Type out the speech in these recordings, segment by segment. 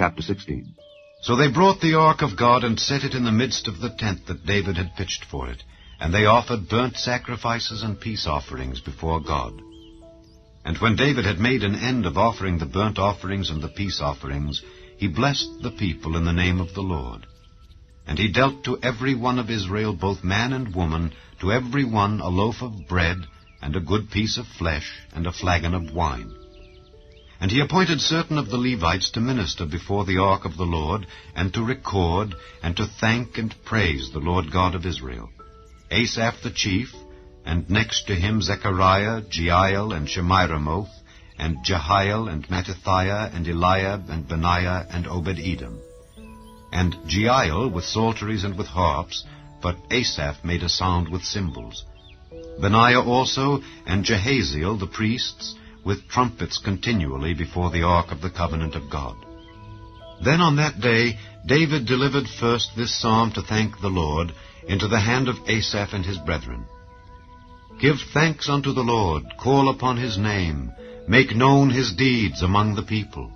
chapter 16. So they brought the ark of God and set it in the midst of the tent that David had pitched for it, and they offered burnt sacrifices and peace offerings before God. And when David had made an end of offering the burnt offerings and the peace offerings, he blessed the people in the name of the Lord. And he dealt to every one of Israel, both man and woman, to every one a loaf of bread, and a good piece of flesh, and a flagon of wine. And he appointed certain of the Levites to minister before the ark of the Lord, and to record, and to thank and praise the Lord God of Israel. Asaph the chief, and next to him Zechariah, Jeiel, and Shemiramoth, and Jehiel, and Mattithiah, and Eliab, and Benaiah, and Obed-Edom. And Jeiel with psalteries and with harps, but Asaph made a sound with cymbals. Benaiah also, and Jehaziel the priests, with trumpets continually before the ark of the covenant of God. Then on that day David delivered first this psalm to thank the Lord into the hand of Asaph and his brethren. Give thanks unto the Lord, call upon his name, make known his deeds among the people.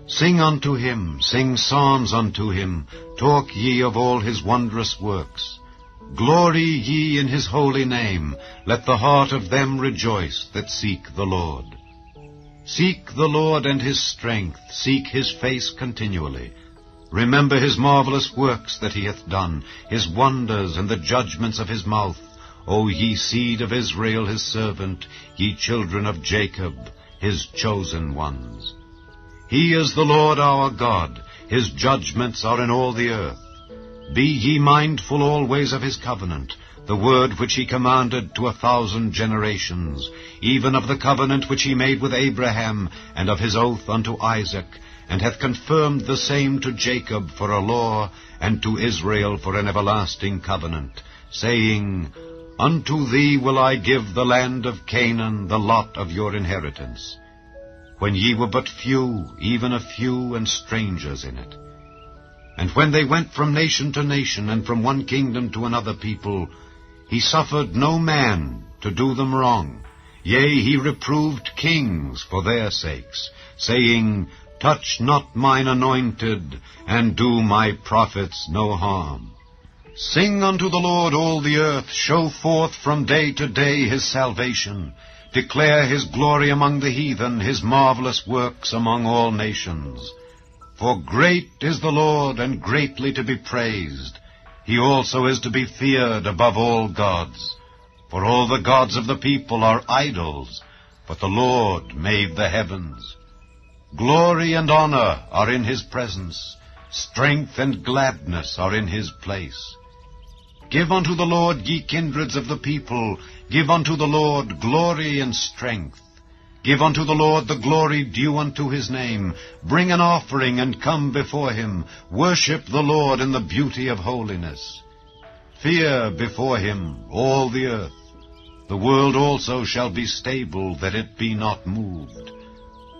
Sing unto him, sing psalms unto him, talk ye of all his wondrous works. Glory ye in his holy name, let the heart of them rejoice that seek the Lord. Seek the Lord and his strength, seek his face continually. Remember his marvelous works that he hath done, his wonders and the judgments of his mouth. O ye seed of Israel his servant, ye children of Jacob, his chosen ones. He is the Lord our God, his judgments are in all the earth. Be ye mindful always of his covenant, the word which he commanded to 1,000 generations, even of the covenant which he made with Abraham, and of his oath unto Isaac, and hath confirmed the same to Jacob for a law, and to Israel for an everlasting covenant, saying, Unto thee will I give the land of Canaan, the lot of your inheritance, when ye were but few, even a few, and strangers in it. And when they went from nation to nation, and from one kingdom to another people, he suffered no man to do them wrong. Yea, he reproved kings for their sakes, saying, Touch not mine anointed, and do my prophets no harm. Sing unto the Lord all the earth, show forth from day to day his salvation. Declare his glory among the heathen, his marvelous works among all nations. For great is the Lord, and greatly to be praised. He also is to be feared above all gods. For all the gods of the people are idols, but the Lord made the heavens. Glory and honor are in his presence. Strength and gladness are in his place. Give unto the Lord, ye kindreds of the people, give unto the Lord glory and strength. Give unto the Lord the glory due unto his name. Bring an offering and come before him. Worship the Lord in the beauty of holiness. Fear before him all the earth. The world also shall be stable, that it be not moved.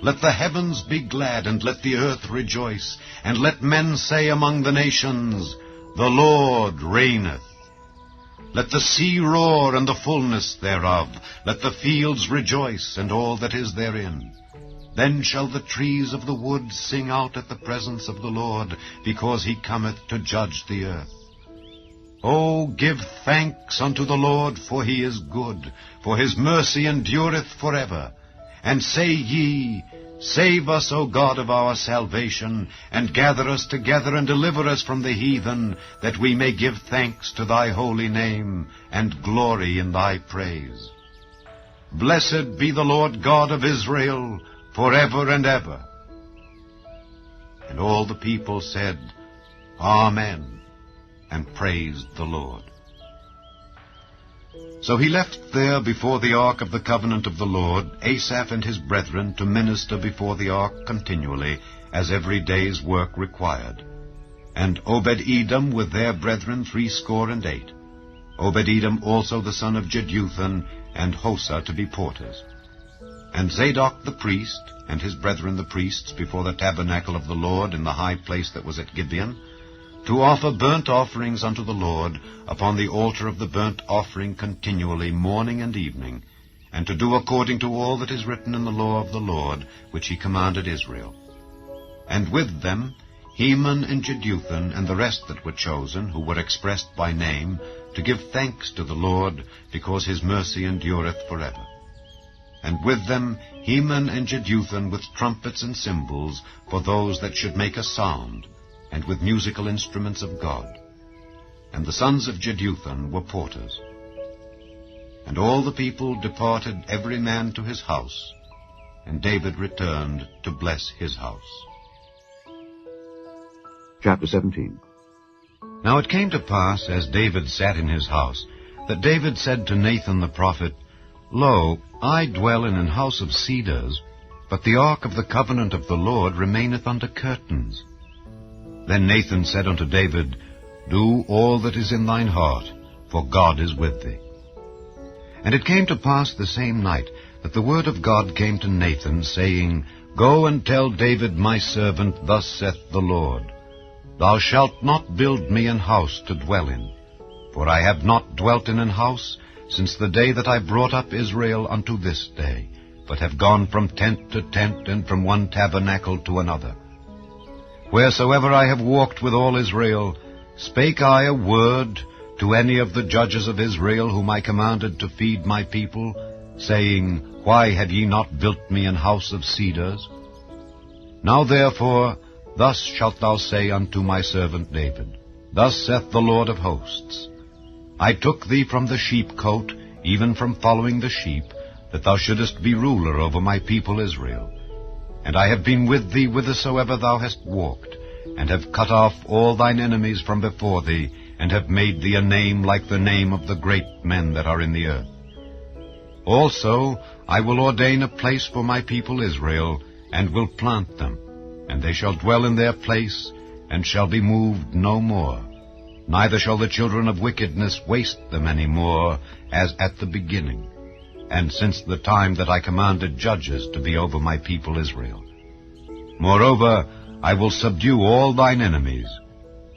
Let the heavens be glad, and let the earth rejoice, and let men say among the nations, The Lord reigneth. Let the sea roar, and the fullness thereof. Let the fields rejoice, and all that is therein. Then shall the trees of the wood sing out at the presence of the Lord, because he cometh to judge the earth. O give thanks unto the Lord, for he is good, for his mercy endureth forever. And say ye, Save us, O God of our salvation, and gather us together, and deliver us from the heathen, that we may give thanks to thy holy name, and glory in thy praise. Blessed be the Lord God of Israel, forever and ever. And all the people said, Amen, and praised the Lord. So he left there before the ark of the covenant of the Lord Asaph and his brethren to minister before the ark continually, as every day's work required. And Obed-Edom with their brethren 68. Obed-Edom also the son of Jeduthun, and Hosah to be porters. And Zadok the priest, and his brethren the priests, before the tabernacle of the Lord in the high place that was at Gibeon, to offer burnt offerings unto the Lord upon the altar of the burnt offering continually, morning and evening, and to do according to all that is written in the law of the Lord, which he commanded Israel. And with them Heman and Jeduthun and the rest that were chosen, who were expressed by name, to give thanks to the Lord, because his mercy endureth forever. And with them Heman and Jeduthun with trumpets and cymbals, for those that should make a sound, and with musical instruments of God. And the sons of Jeduthun were porters. And all the people departed every man to his house, and David returned to bless his house. Chapter 17. Now it came to pass, as David sat in his house, that David said to Nathan the prophet, Lo, I dwell in an house of cedars, but the ark of the covenant of the Lord remaineth under curtains. Then Nathan said unto David, Do all that is in thine heart, for God is with thee. And it came to pass the same night that the word of God came to Nathan, saying, Go and tell David my servant, Thus saith the Lord, Thou shalt not build me an house to dwell in, for I have not dwelt in an house since the day that I brought up Israel unto this day, but have gone from tent to tent, and from one tabernacle to another. Wheresoever I have walked with all Israel, spake I a word to any of the judges of Israel, whom I commanded to feed my people, saying, Why have ye not built me an house of cedars? Now therefore, thus shalt thou say unto my servant David, Thus saith the Lord of hosts, I took thee from the sheepcote, even from following the sheep, that thou shouldest be ruler over my people Israel. And I have been with thee whithersoever thou hast walked, and have cut off all thine enemies from before thee, and have made thee a name like the name of the great men that are in the earth. Also I will ordain a place for my people Israel, and will plant them, and they shall dwell in their place, and shall be moved no more. Neither shall the children of wickedness waste them any more, as at the beginning, and since the time that I commanded judges to be over my people Israel. Moreover, I will subdue all thine enemies.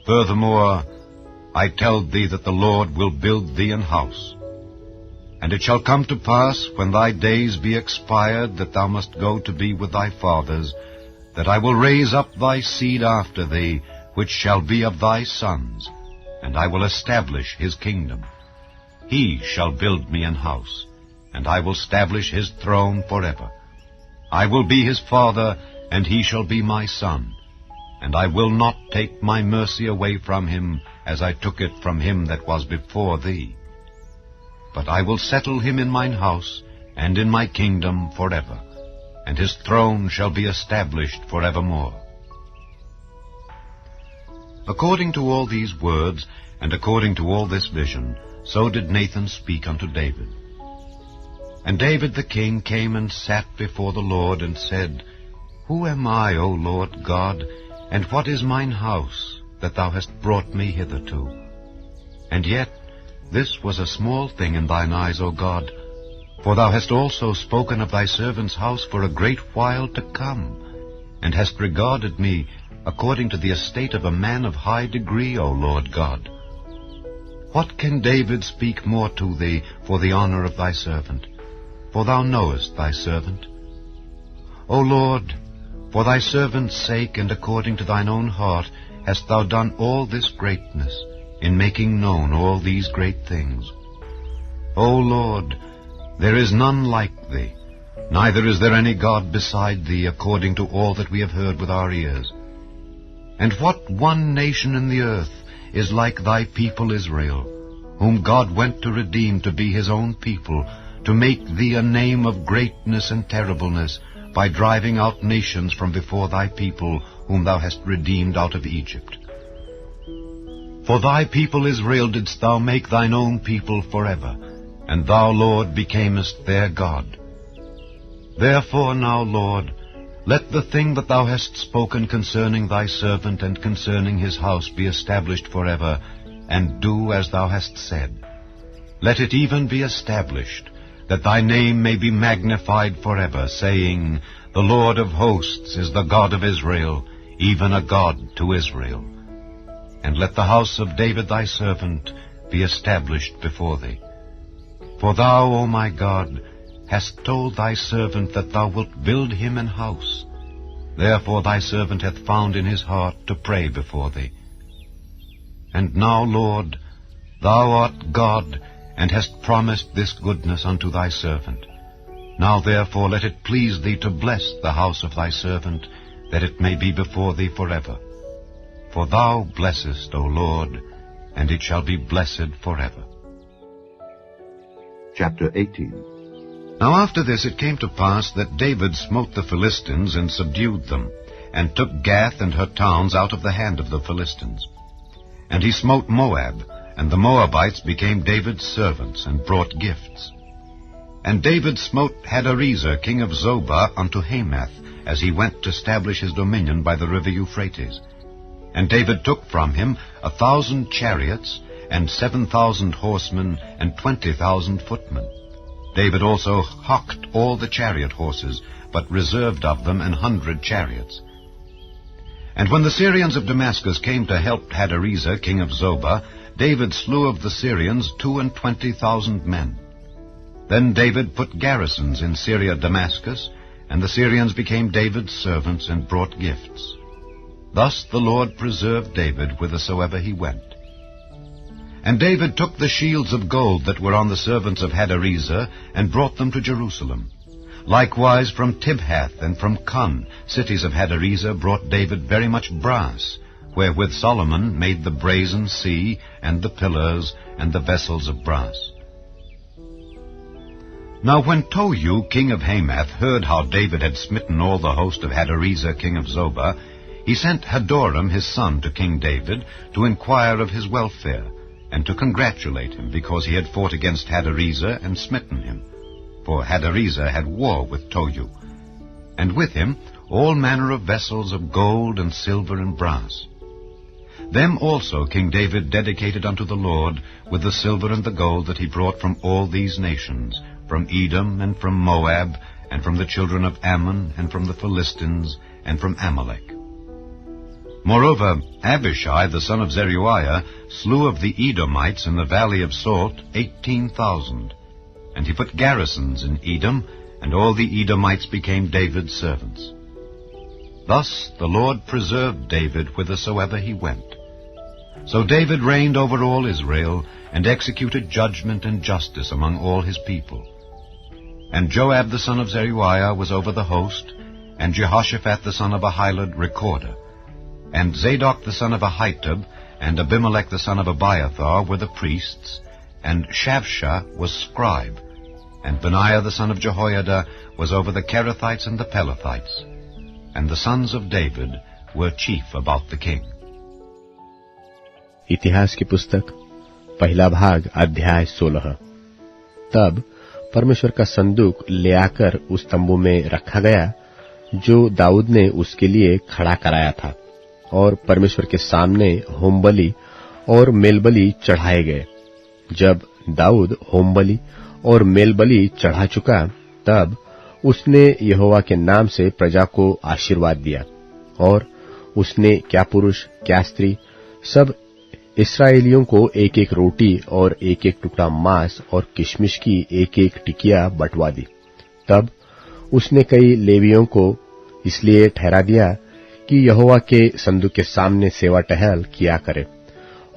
Furthermore, I tell thee that the Lord will build thee an house. And it shall come to pass, when thy days be expired, that thou must go to be with thy fathers, that I will raise up thy seed after thee, which shall be of thy sons, and I will establish his kingdom. He shall build me an house, and I will establish his throne forever. I will be his father, and he shall be my son. And I will not take my mercy away from him, as I took it from him that was before thee. But I will settle him in mine house, and in my kingdom forever, and his throne shall be established forevermore. According to all these words, and according to all this vision, so did Nathan speak unto David. And David the king came and sat before the Lord, and said, Who am I, O Lord God, and what is mine house, that thou hast brought me hitherto? And yet this was a small thing in thine eyes, O God, for thou hast also spoken of thy servant's house for a great while to come, and hast regarded me according to the estate of a man of high degree, O Lord God. What can David speak more to thee for the honor of thy servant? For thou knowest thy servant. O Lord, for thy servant's sake, and according to thine own heart, hast thou done all this greatness, in making known all these great things. O Lord, there is none like thee, neither is there any God beside thee, according to all that we have heard with our ears. And what one nation in the earth is like thy people Israel, whom God went to redeem to be his own people, to make thee a name of greatness and terribleness, by driving out nations from before thy people, whom thou hast redeemed out of Egypt. For thy people Israel didst thou make thine own people forever, and thou, Lord, becamest their God. Therefore now, Lord, let the thing that thou hast spoken concerning thy servant and concerning his house be established forever, and do as thou hast said. Let it even be established, that thy name may be magnified forever, saying, The Lord of hosts is the God of Israel, even a God to Israel. And let the house of David thy servant be established before thee. For thou, O my God, hast told thy servant that thou wilt build him an house. Therefore thy servant hath found in his heart to pray before thee. And now, Lord, thou art God, and hast promised this goodness unto thy servant. Now therefore let it please thee to bless the house of thy servant, that it may be before thee forever. For thou blessest, O Lord, and it shall be blessed forever. Chapter 18. Now after this it came to pass that David smote the Philistines and subdued them, and took Gath and her towns out of the hand of the Philistines. And he smote Moab, and the Moabites became David's servants, and brought gifts. And David smote Hadarezer king of Zobah unto Hamath, as he went to establish his dominion by the river Euphrates. And David took from him 1,000 chariots, and 7,000 horsemen, and 20,000 footmen. David also hocked all the chariot horses, but reserved of them 100 chariots. And when the Syrians of Damascus came to help Hadarezer king of Zobah, David slew of the Syrians 22,000 men. Then David put garrisons in Syria Damascus, and the Syrians became David's servants and brought gifts. Thus the Lord preserved David whithersoever he went. And David took the shields of gold that were on the servants of Hadarezer, and brought them to Jerusalem. Likewise from Tibhath and from Cun, cities of Hadarezer, brought David very much brass, wherewith Solomon made the brazen sea, and the pillars, and the vessels of brass. Now when Tohu king of Hamath heard how David had smitten all the host of Hadarezer king of Zobah, he sent Hadoram his son to King David to inquire of his welfare, and to congratulate him, because he had fought against Hadarezer and smitten him. For Hadarezer had war with Tohu, and with him all manner of vessels of gold and silver and brass. Them also King David dedicated unto the Lord with the silver and the gold that he brought from all these nations, from Edom and from Moab, and from the children of Ammon, and from the Philistines, and from Amalek. Moreover, Abishai the son of Zeruiah slew of the Edomites in the valley of Salt 18,000. And he put garrisons in Edom, and all the Edomites became David's servants. Thus the Lord preserved David whithersoever he went. So David reigned over all Israel, and executed judgment and justice among all his people. And Joab the son of Zeruiah was over the host, and Jehoshaphat the son of Ahilud recorder. And Zadok the son of Ahitub, and Abimelech the son of Abiathar were the priests, and Shavsha was scribe, and Benaiah the son of Jehoiada was over the Kerethites and the Pelethites. And the sons of David were chief about the king. इतिहास की पुस्तक पहला भाग अध्याय 16। तब परमेश्वर का संदूक ले आकर उस तंबू में रखा गया जो दाऊद ने उसके लिए खड़ा कराया था, और परमेश्वर के सामने होमबलि और मेलबलि चढ़ाए गए। जब दाऊद होमबलि और मेलबलि चढ़ा चुका, तब उसने यहोवा के नाम से प्रजा को आशीर्वाद दिया, और उसने क्या पुरुष क्या स्त्री सब इस्राएलियों को एक एक रोटी और एक एक टुकड़ा मांस और किशमिश की एक एक टिकिया बंटवा दी। तब उसने कई लेवियों को इसलिए ठहरा दिया कि यहोवा के संदूक के सामने सेवा टहल किया करे,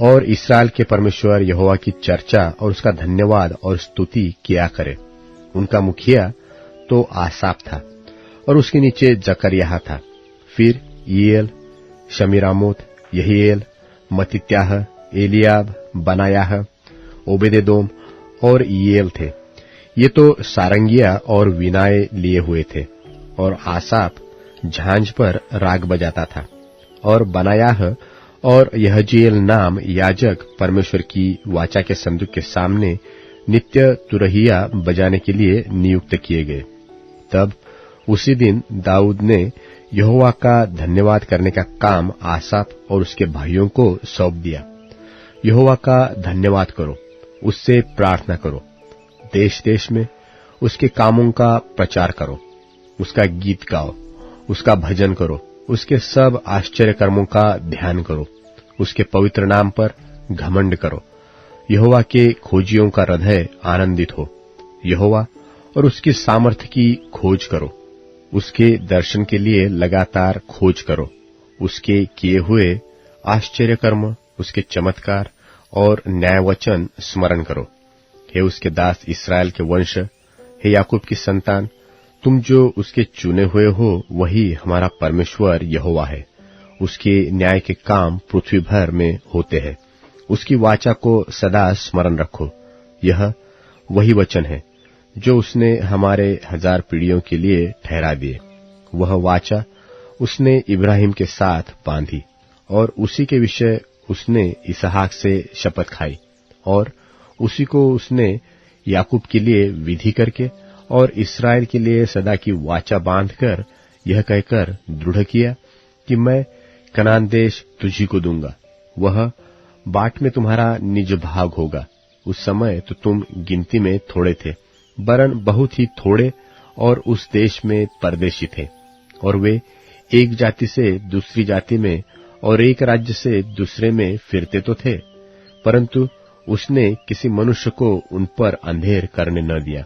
और इस्राएल के परमेश्वर यहोवा की चर्चा और उसका धन्यवाद और स्तुति किया करे। उनका मुखिया तो आसाफ था, और उसके नीचे जकरिया था। फिर यीएल, शमीरामोत, यहीएल, मत्तित्याह, एलियाब, बनायाह, ओबेदेदोम और यीएल थे। ये तो सारंगिया और वीणाएं लिए हुए थे, और आसाफ झांझ पर राग बजाता था। और बनायाह और यहजीएल नाम याजक परमेश्वर की वाचा के संदूक के सामने नित्य तुरहिया बजाने के लिए नियुक्त किए गए। तब उसी दिन दाऊद ने यहोवा का धन्यवाद करने का काम आसाफ और उसके भाइयों को सौंप दिया। यहोवा का धन्यवाद करो, उससे प्रार्थना करो, देश देश में उसके कामों का प्रचार करो, उसका गीत गाओ, उसका भजन करो, उसके सब आश्चर्य कर्मों का ध्यान करो, उसके पवित्र नाम पर घमंड करो। यहोवा के खोजियों का हृदय आनंदित हो, यहोवा और उसकी सामर्थ्य की खोज करो। उसके दर्शन के लिए लगातार खोज करो। उसके किए हुए आश्चर्य कर्म, उसके चमत्कार और न्याय वचन स्मरण करो। हे उसके दास इस्राएल के वंश, हे याकूब की संतान, तुम जो उसके चुने हुए हो, वही हमारा परमेश्वर यहोवा है। उसके न्याय के काम पृथ्वी भर में होते हैं। उसकी वाचा को सदा स्मरण रखो। यह वही वचन है जो उसने हमारे 1000 पीढ़ियों के लिए ठहरा दिए। वह वाचा उसने इब्राहिम के साथ बांधी और उसी के विषय उसने इसहाक से शपथ खाई, और उसी को उसने याकूब के लिए विधि करके और इस्राएल के लिए सदा की वाचा बांधकर यह कहकर दृढ़ किया कि मैं कनान देश तुझी को दूंगा। वह बाट में तुम्हारा निज भाग होगा। उस समय तो तुम गिनती में थोड़े थे, वरन बहुत ही थोड़े, और उस देश में परदेशी थे। और वे एक जाति से दूसरी जाति में और एक राज्य से दूसरे में फिरते तो थे, परंतु उसने किसी मनुष्य को उन पर अंधेर करने न दिया।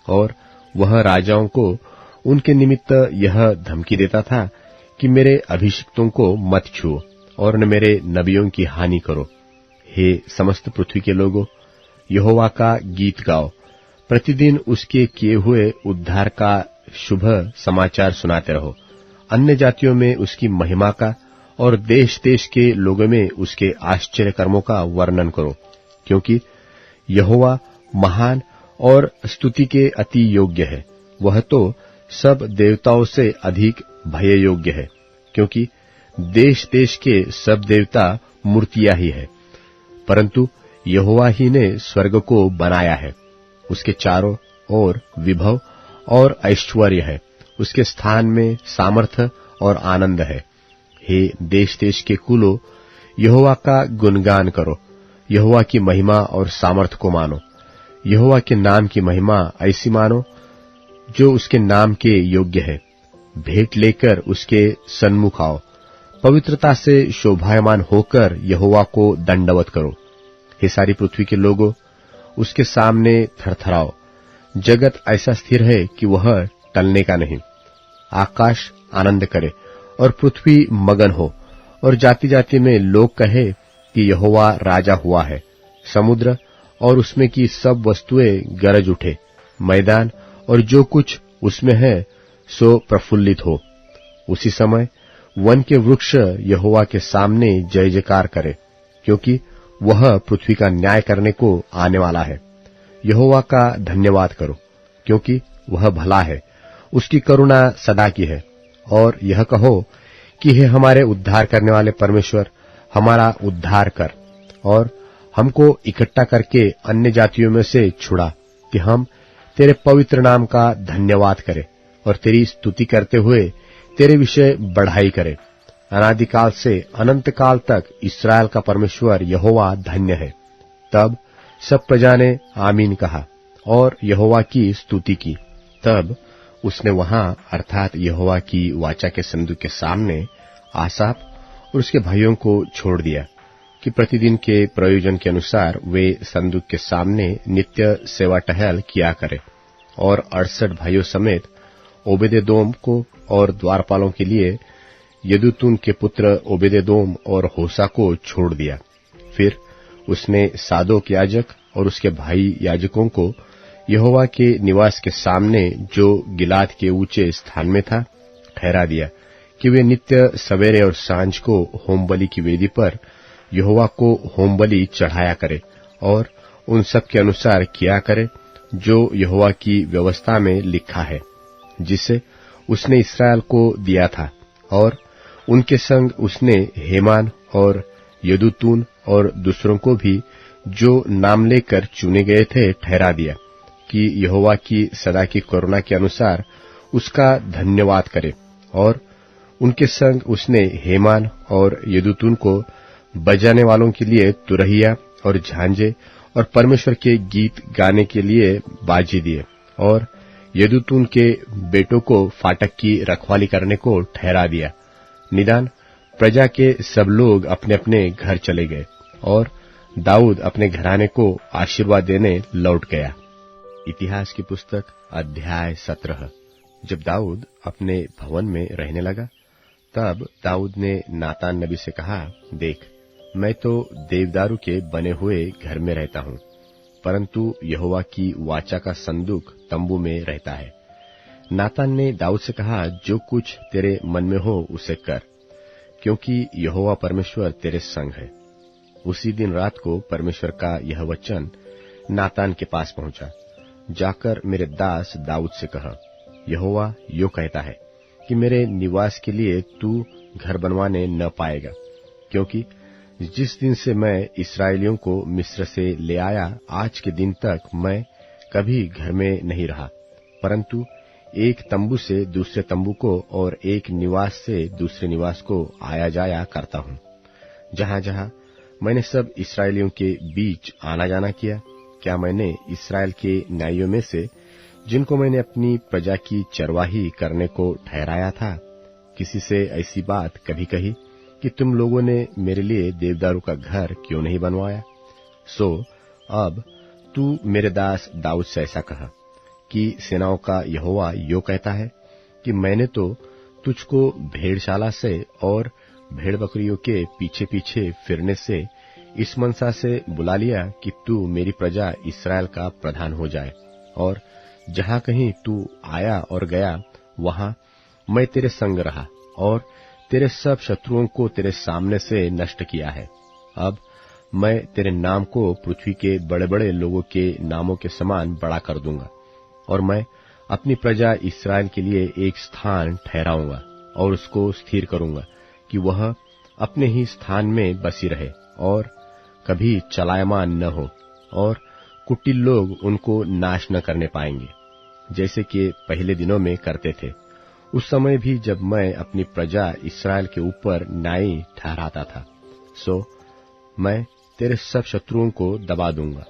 और वह राजाओं को उनके निमित्त यह धमकी देता था कि मेरे अभिषिक्तों को मत छुओ और न मेरे नबियों की हानि करो। हे समस्त पृथ्वी के लोगों, यहोवा का गीत गाओ, प्रतिदिन उसके किए हुए उद्धार का शुभ समाचार सुनाते रहो। अन्य जातियों में उसकी महिमा का और देश देश के लोगों में उसके आश्चर्य कर्मों का वर्णन करो, क्योंकि यहोवा महान और स्तुति के अति योग्य है। वह तो सब देवताओं से अधिक भय योग्य है, क्योंकि देश देश के सब देवता मूर्तियां ही है, परंतु यहोवा ही ने स्वर्ग को बनाया है। उसके चारों ओर विभव और ऐश्वर्य है, उसके स्थान में सामर्थ्य और आनंद है। हे देश देश के कुलों, यहोवा का गुणगान करो, यहोवा की महिमा और सामर्थ्य को मानो। यहोवा के नाम की महिमा ऐसी मानो जो उसके नाम के योग्य है। भेंट लेकर उसके सन्मुख आओ, पवित्रता से शोभायमान होकर यहोवा को दंडवत करो। हे सारी पृथ्वी के लोगों, उसके सामने थरथराओ। जगत ऐसा स्थिर है कि वह टलने का नहीं। आकाश आनंद करे और पृथ्वी मगन हो, और जाति जाति में लोग कहे कि यहोवा राजा हुआ है। समुद्र और उसमें की सब वस्तुएं गरज उठे, मैदान और जो कुछ उसमें है सो प्रफुल्लित हो। उसी समय वन के वृक्ष यहोवा के सामने जय जयकार करे, क्योंकि वह पृथ्वी का न्याय करने को आने वाला है। यहोवा का धन्यवाद करो, क्योंकि वह भला है, उसकी करुणा सदा की है। और यह कहो कि हे हमारे उद्धार करने वाले परमेश्वर, हमारा उद्धार कर और हमको इकट्ठा करके अन्य जातियों में से छुड़ा, कि हम तेरे पवित्र नाम का धन्यवाद करें और तेरी स्तुति करते हुए तेरे विषय बढ़ाई करें। अनादिकाल से अनंत काल तक इस्राएल का परमेश्वर यहोवा धन्य है। तब सब प्रजा ने आमीन कहा और यहोवा की स्तुति की। तब उसने वहां अर्थात यहोवा की वाचा के संदूक के सामने आसाफ और उसके भाइयों को छोड़ दिया कि प्रतिदिन के प्रयोजन के अनुसार वे संदूक के सामने नित्य सेवा टहल किया करें। और 68 भाइयों समेत ओबेदेदोम को और द्वारपालों के लिए यदूतून के पुत्र ओबेदेदोम और होसा को छोड़ दिया। फिर उसने सादोक याजक और उसके भाई याजकों को यहोवा के निवास के सामने जो गिलाद के ऊंचे स्थान में था ठहरा दिया कि वे नित्य सवेरे और सांझ को होमबलि की वेदी पर यहोवा को होमबलि चढ़ाया करे और उन सब के अनुसार किया करे जो यहोवा की व्यवस्था में लिखा है, जिसे उसने इस्राएल को दिया था। और उनके संग उसने हेमान और यदूतून और दूसरों को भी जो नाम लेकर चुने गए थे ठहरा दिया कि यहोवा की सदा की करुणा के अनुसार उसका धन्यवाद करे। और उनके संग उसने हेमान और यदूतून को बजाने वालों के लिए तुरहिया और झांझे और परमेश्वर के गीत गाने के लिए बाजी दिए। और यदूतून के बेटों को फाटक की रखवाली करने को ठहरा दिया। निदान प्रजा के सब लोग अपने अपने घर चले गए और दाऊद अपने घराने को आशीर्वाद देने लौट गया। इतिहास की पुस्तक अध्याय 17। जब दाऊद अपने भवन में रहने लगा, तब दाऊद ने नातान नबी से कहा, देख, मैं तो देवदारू के बने हुए घर में रहता हूँ, परंतु यहोवा की वाचा का संदूक तंबू में रहता है। नातान ने दाऊद से कहा, जो कुछ तेरे मन में हो उसे कर, क्योंकि यहोवा परमेश्वर तेरे संग है। उसी दिन रात को परमेश्वर का यह वचन नातान के पास पहुंचा, जाकर मेरे दास दाऊद से कह, यहोवा यो कहता है कि मेरे निवास के लिए तू घर बनवाने न पाएगा, क्योंकि जिस दिन से मैं इस्राएलियों को मिस्र से ले आया आज के दिन तक मैं कभी घर में नहीं रहा, परंतु एक तंबू से दूसरे तंबू को और एक निवास से दूसरे निवास को आया जाया करता हूँ। जहाँ जहाँ मैंने सब इस्राएलियों के बीच आना जाना किया, क्या मैंने इस्राएल के न्यायियों में से, जिनको मैंने अपनी प्रजा की चरवाही करने को ठहराया था, किसी से ऐसी बात कभी कही कि तुम लोगों ने मेरे लिए देवदारू का घर क्यों नहीं बनवाया? सो अब तू मेरे दास दाऊद से ऐसा कहा कि सेनाओं का यहोवा यो कहता है कि मैंने तो तुझको भेड़शाला से और भेड़ बकरियों के पीछे पीछे फिरने से इस मनसा से बुला लिया कि तू मेरी प्रजा इस्राएल का प्रधान हो जाए, और जहाँ कहीं तू आया और गया वहाँ मैं तेरे संग रहा और तेरे सब शत्रुओं को तेरे सामने से नष्ट किया है। अब मैं तेरे नाम को पृथ्वी के बड़े बड़े लोगों के नामों के समान बड़ा कर दूंगा, और मैं अपनी प्रजा इस्राएल के लिए एक स्थान ठहराऊंगा और उसको स्थिर करूंगा कि वह अपने ही स्थान में बसी रहे और कभी चलायमान न हो, और कुटिल लोग उनको नाश न करने पाएंगे, जैसे कि पहले दिनों में करते थे, उस समय भी जब मैं अपनी प्रजा इस्राएल के ऊपर न्यायी ठहराता था। सो मैं तेरे सब शत्रुओं को दबा दूंगा।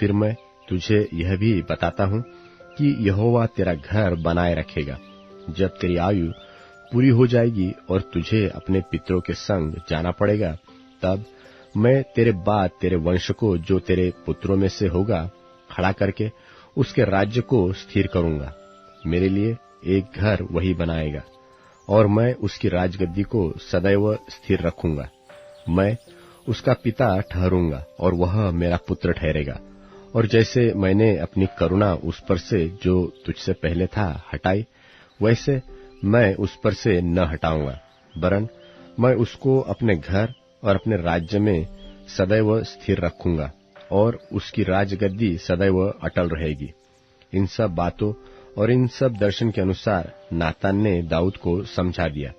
फिर मैं तुझे यह भी बताता हूँ कि यहोवा तेरा घर बनाए रखेगा। जब तेरी आयु पूरी हो जाएगी और तुझे अपने पितरों के संग जाना पड़ेगा, तब मैं तेरे बाद तेरे वंश को जो तेरे पुत्रों में से होगा खड़ा करके उसके राज्य को स्थिर करूंगा। मेरे लिए एक घर वही बनाएगा और मैं उसकी राजगद्दी को सदैव स्थिर रखूंगा। मैं उसका पिता ठहरूंगा और वह मेरा पुत्र ठहरेगा। और जैसे मैंने अपनी करुणा उस पर से जो तुझसे पहले था हटाई, वैसे मैं उस पर से न हटाऊंगा, वरन मैं उसको अपने घर और अपने राज्य में सदैव स्थिर रखूंगा और उसकी राजगद्दी सदैव अटल रहेगी। इन सब बातों और इन सब दर्शन के अनुसार नातान ने दाऊद को समझा दिया।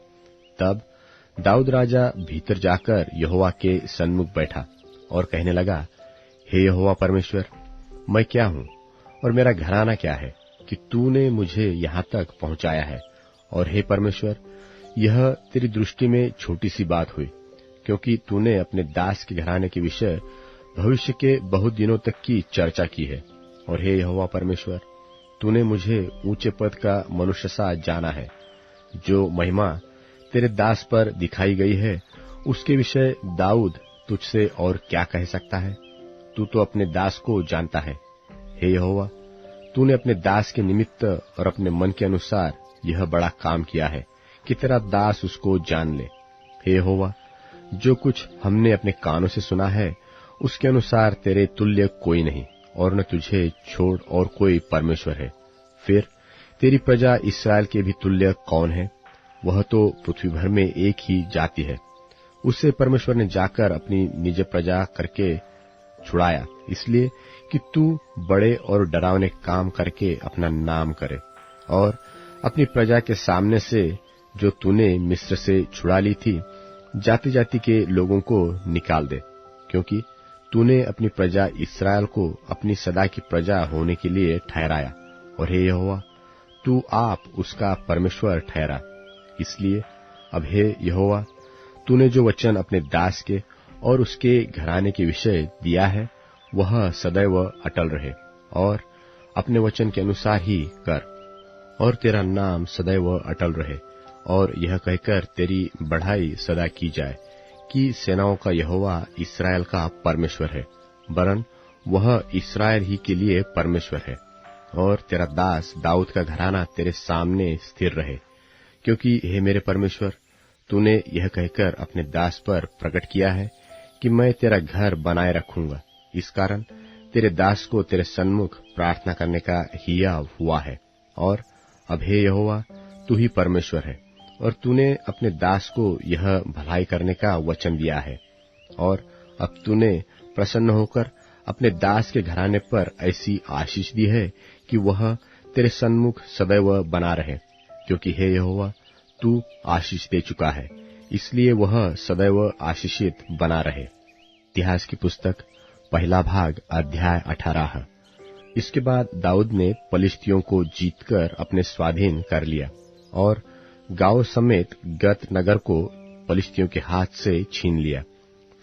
तब दाऊद राजा भीतर जाकर यहोवा के सन्मुख बैठा और कहने लगा, हे यहोवा परमेश्वर, मैं क्या हूँ और मेरा घराना क्या है कि तूने मुझे यहाँ तक पहुँचाया है? और हे परमेश्वर, यह तेरी दृष्टि में छोटी सी बात हुई, क्योंकि तूने अपने दास के घराने के विषय भविष्य के बहुत दिनों तक की चर्चा की है। और हे यहोवा परमेश्वर, तूने मुझे ऊंचे पद का मनुष्य सा जाना है। जो महिमा तेरे दास पर दिखाई गई है, उसके विषय दाऊद तुझसे और क्या कह सकता है? तू तो अपने दास को जानता है। हे यहोवा, तूने अपने दास के निमित्त और अपने मन के अनुसार यह बड़ा काम किया है कि तेरा दास उसको जान ले। हे यहोवा, जो कुछ हमने अपने कानों से सुना है, उसके अनुसार तेरे तुल्य कोई नहीं, और न तुझे छोड़ और कोई परमेश्वर है। फिर तेरी प्रजा इस्राएल के भी तुल्य कौन है? वह तो पृथ्वी भर में एक ही जाति है। उससे परमेश्वर ने जाकर अपनी निज प्रजा करके छुड़ाया, इसलिए कि तू बड़े और डरावने काम करके अपना नाम करे और अपनी प्रजा के सामने से जो तूने मिस्र से छुड़ा ली थी, जाति जाति के लोगों को निकाल दे, क्योंकि तूने अपनी प्रजा इस्राएल को अपनी सदा की प्रजा होने के लिए ठहराया। और हे यहोवा, तू आप उसका परमेश्वर ठहरा। इसलिए अब हे यहोवा, तूने जो वचन अपने दास के और उसके घराने के विषय दिया है, वह सदैव अटल रहे, और अपने वचन के अनुसार ही कर, और तेरा नाम सदैव अटल रहे। और यह कहकर तेरी बढ़ाई सदा की जाए कि सेनाओं का यहोवा इस्राएल का परमेश्वर है, वरन वह इस्राएल ही के लिए परमेश्वर है। और तेरा दास दाऊद का घराना तेरे सामने स्थिर रहे। क्योंकि हे मेरे परमेश्वर, तूने यह कहकर अपने दास पर प्रकट किया है कि मैं तेरा घर बनाए रखूंगा। इस कारण तेरे दास को तेरे सन्मुख प्रार्थना करने का हियाव हुआ है। और अब हे यहोवा, तू ही परमेश्वर है, और तूने अपने दास को यह भलाई करने का वचन दिया है। और अब तूने प्रसन्न होकर अपने दास के घराने पर ऐसी आशीष दी है कि वह तेरे सन्मुख सदैव बना रहे। क्योंकि हे यहोवा, तू आशीष दे चुका है, इसलिए वह सदैव आशीषित बना रहे। इतिहास की पुस्तक पहला भाग अध्याय 18। इसके बाद दाऊद ने पलिश्तियों को जीतकर अपने स्वाधीन कर लिया और गांव समेत गत नगर को पलिश्तियों के हाथ से छीन लिया।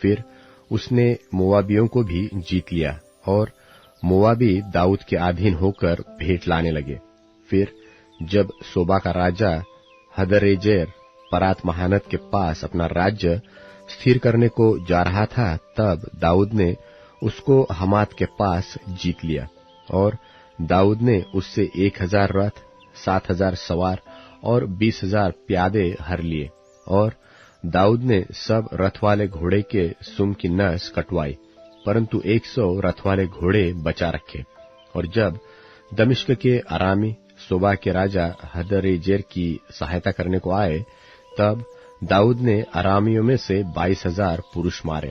फिर उसने मोआबियों को भी जीत लिया और मोआबी दाऊद के अधीन होकर भेंट लाने लगे। फिर जब सोबा का राजा हदरेजेर परात महानद के पास अपना राज्य स्थिर करने को जा रहा था, तब दाऊद ने उसको हमात के पास जीत लिया। और दाऊद ने उससे 1000 रथ, 7000 सवार और 20,000 प्यादे हर लिए। और दाऊद ने सब रथ वाले घोड़े के सुम की नस कटवाई, परंतु 100 रथ वाले घोड़े बचा रखे। और जब दमिश्क के अरामी सोबा के राजा हदरेजेर की सहायता करने को आए, तब दाऊद ने अरामियों में से 22,000 पुरुष मारे।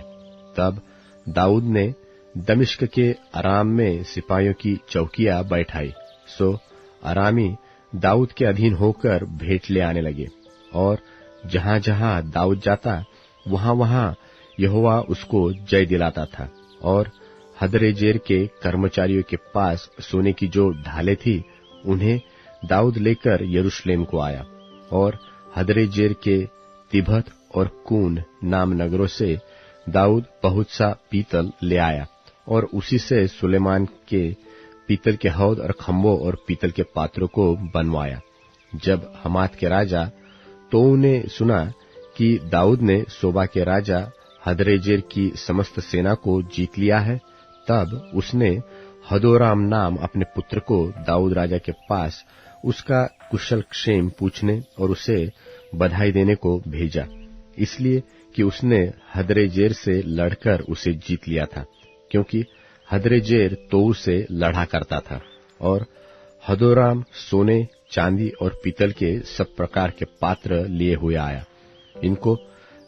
तब दाऊद ने दमिश्क के अराम में सिपाहियों की चौकियां बैठाई। सो अरामी दाऊद के अधीन होकर भेंट ले आने लगे, और जहां जहां दाऊद जाता वहां वहां यहोवा उसको जय दिलाता था। और हदरेजेर के कर्मचारियों के पास सोने की जो ढालें थी, उन्हें दाऊद लेकर यरूशलेम को आया। और हदरेजेर के तिबहत और कून नाम नगरों से दाऊद बहुत सा पीतल ले आया, और उसी से सुलेमान के पीतल के हौद और खम्भों और पीतल के पात्रों को बनवाया। जब हमात के राजा तोऊ ने सुना कि दाऊद ने सोबा के राजा हदरेजेर की समस्त सेना को जीत लिया है, तब उसने हदोराम नाम अपने पुत्र को दाऊद राजा के पास उसका कुशल क्षेम पूछने और उसे बधाई देने को भेजा, इसलिए कि उसने हदरेजेर से लड़कर उसे जीत लिया था, क्योंकि हदरेजेर तोऊ से लड़ा करता था। और हदोराम सोने, चांदी और पीतल के सब प्रकार के पात्र लिए हुए आया। इनको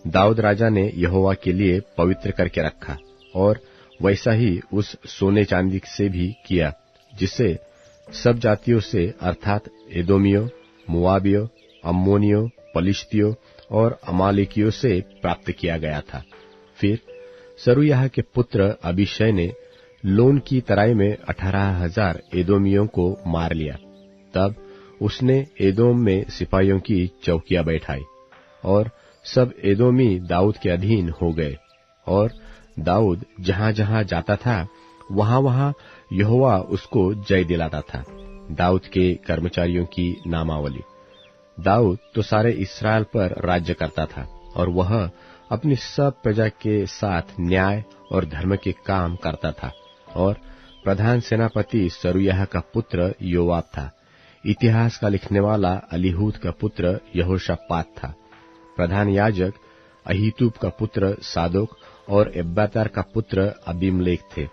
दाऊद राजा ने यहोवा के लिए पवित्र करके रखा, और वैसा ही उस सोने चांदी से भी किया, जिसे सब जातियों से अर्थात एदोमियों, मोआबियों, अम्मोनियों, पलिश्तियों और अमालेकियों से प्राप्त किया गया था। फिर सरूयाह के पुत्र अबीशै ने लोन की तराई में 18,000 एदोमियों को मार लिया। तब उसने एदोम में सिपाहियों की चौकियां बैठाई, और सब एदोमी दाऊद के अधीन हो गए। और दाऊद जहां जहां जाता था वहां वहां यहोवा उसको जय दिलाता था। दाऊद के कर्मचारियों की नामावली। दाऊद तो सारे इस्राएल पर राज्य करता था, और वह अपनी सब प्रजा के साथ न्याय और धर्म के काम करता था। और प्रधान सेनापति सरूयाह का पुत्र योआब था। इतिहास का लिखने वाला अलीहूद का पुत्र यहोशापात था। प्रधान याजक अहीतूब का पुत्र सादोक और एब्यातार का पुत्र अबीमलेक थे।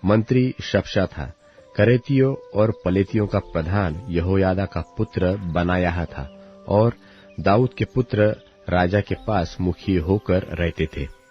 मंत्री शप्शा था। करेतियों और पलेतियों का प्रधान यहोयादा का पुत्र बनायाह था, और दाऊद के पुत्र राजा के पास मुखिए होकर रहते थे।